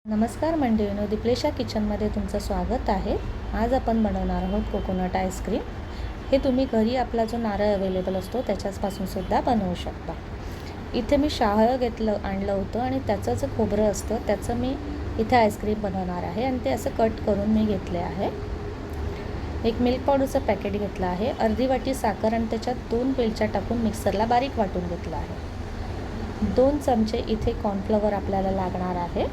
नमस्कार मंडळींनो, दीपलेशा किचनमध्ये तुमचं स्वागत आहे। आज आपण बनवणार आहोत कोकोनट आईस्क्रीम। हे तुम्ही घरी आपला जो नारळ अवेलेबल असतो त्याच्यापासून सुद्धा बनवू शकता। इथे मी शहाळं आणलं होतं आणि त्याचं जे खोबरं असतं त्याचं मी इथे आईस्क्रीम बनवणार आहे आणि ते असं कट करून मी घेतले आहे। एक मिल्क पावडरचं पॅकेट घेतलं आहे, अर्धी वाटी साखर आणि त्याच्यात 2 वेलच्या टाकून मिक्सरला बारीक वाटून घेतलं आहे। 2 चमचे इथे कॉर्नफ्लॉवर आपल्याला लागणार आहे।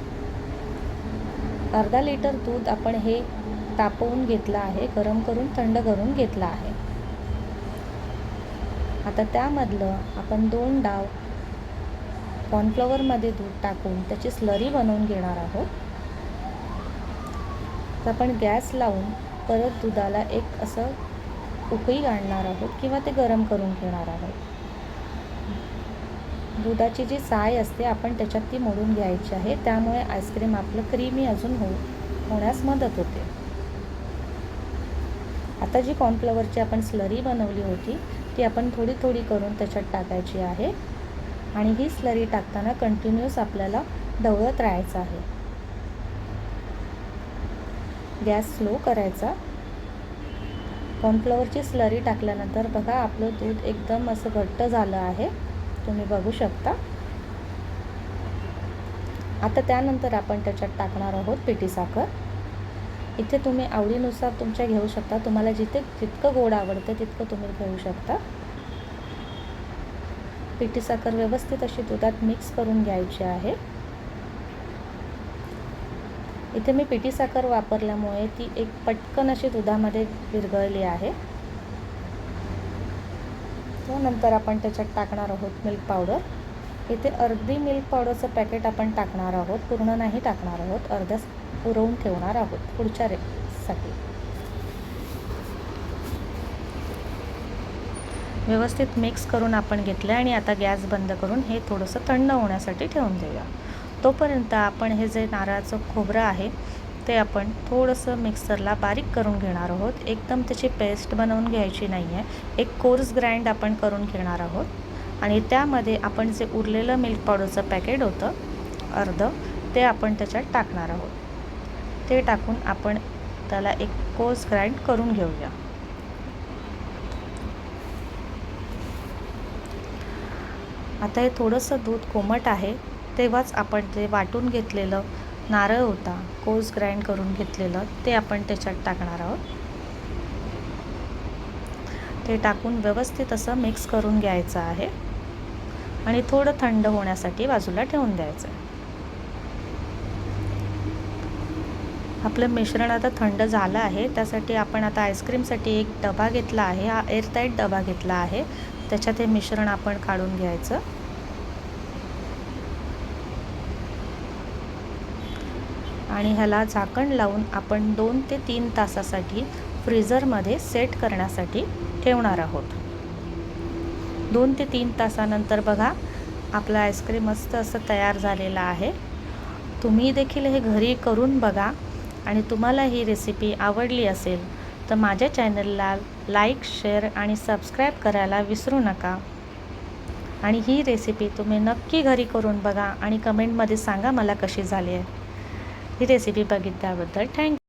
अर्धा लिटर दूध आपण हे तापवून घेतलं आहे, गरम करून थंड करून घेतलं आहे। आता त्यामधलं आपण 2 डाव कॉर्नफ्लॉवरमध्ये दूध टाकून त्याची स्लरी बनवून घेणार आहोत। तर आपण गॅस लावून परत दुधाला एक असं उकळी आणणार आहोत किंवा ते गरम करून घेणार आहोत। दुधाची जी साय असते आपण त्याच्यात ती मोडून घ्यायची आहे, त्यामुळे आईस्क्रीम आपलं क्रीमी अजून होण्यास मदत होते। आता जी कॉर्नफ्लॉवरची आपण स्लरी बनवली होती ती आपण थोडी थोडी करून त्याच्यात टाकायची आहे आणि ही स्लरी टाकताना कंटिन्यूअस आपल्याला ढवळत राहायचं आहे। गॅस स्लो करायचा। कॉर्नफ्लॉवरची स्लरी टाकल्यानंतर बघा आपलं दूध एकदम असं घट्ट झालं आहे, तुम्ही बघू शकता। आता त्यानंतर आपण त्याच्यात टाकणार आहोत पिठी साखर। इथे तुम्ही आवडीनुसार तुमच्या घेऊ शकता, तुम्हाला जितकं गोड आवडतं तितकं तुम्ही घेऊ शकता। पिठी साखर व्यवस्थित अशी दुधात मिक्स करून घ्यायची आहे। इथे मी पिठी साखर वापरल्यामुळे ती एक पटकन अशी दुधामध्ये विरघळली आहे। त्यानंतर आपण त्याच्यात टाकणार आहोत मिल्क पावडर। इथे अर्धी मिल्क पावडरचं पॅकेट आपण टाकणार आहोत, पूर्ण नाही टाकणार आहोत, अर्ध्याच पुरवून ठेवणार आहोत पुढच्या रेसिपीसाठी। व्यवस्थित मिक्स करून आपण घेतलं आणि आता गॅस बंद करून हे थोडंसं थंड होण्यासाठी ठेवून देऊया। तोपर्यंत आपण हे जे नारळाचं खोबरं आहे ते आपण थोडंसं मिक्सरला बारीक करून घेणार आहोत। एकदम त्याची पेस्ट बनवून घ्यायची नाही आहे, एक कोर्स ग्राइंड आपण करून घेणार आहोत आणि त्यामध्ये आपण जे उरलेलं मिल्क पावडरचं पॅकेट होतं अर्धं ते आपण त्याच्यात टाकणार आहोत। ते टाकून आपण त्याला एक कोर्स ग्राइंड करून घेऊया। आता हे थोडंसं दूध कोमट आहे तेव्हाच आपण जे वाटून घेतलेलं नारळ होता कोर्स ग्राइंड करून घेतलेलं ते आपण त्याच्यात टाकणार आहोत। ते टाकून व्यवस्थित असं मिक्स करून घ्यायचं आहे आणि थोडं थंड होण्यासाठी बाजूला ठेवून द्यायचं आहे। आपलं मिश्रण आता थंड झालं आहे, त्यासाठी आपण आता आईस्क्रीमसाठी एक डबा घेतला आहे, हा एअरटाईट डबा घेतला आहे, त्याच्यात हे मिश्रण आपण काढून घ्यायचं आणि ह्याला झाकण लावून आपण 2 ते 3 तासासाठी फ्रीझरमध्ये सेट करण्यासाठी ठेवणार आहोत। 2 ते 3 तासानंतर बघा आपलं आईस्क्रीम मस्त असं तयार झालेलं आहे। तुम्ही देखील हे घरी करून बघा आणि तुम्हाला ही रेसिपी आवडली असेल तर माझ्या चॅनलला लाईक, शेअर आणि सबस्क्राईब करायला विसरू नका आणि ही रेसिपी तुम्ही नक्की घरी करून बघा आणि कमेंटमध्ये सांगा मला कशी झाली आहे। ही रेसिपी बघितल्याबद्दल थँक्यू।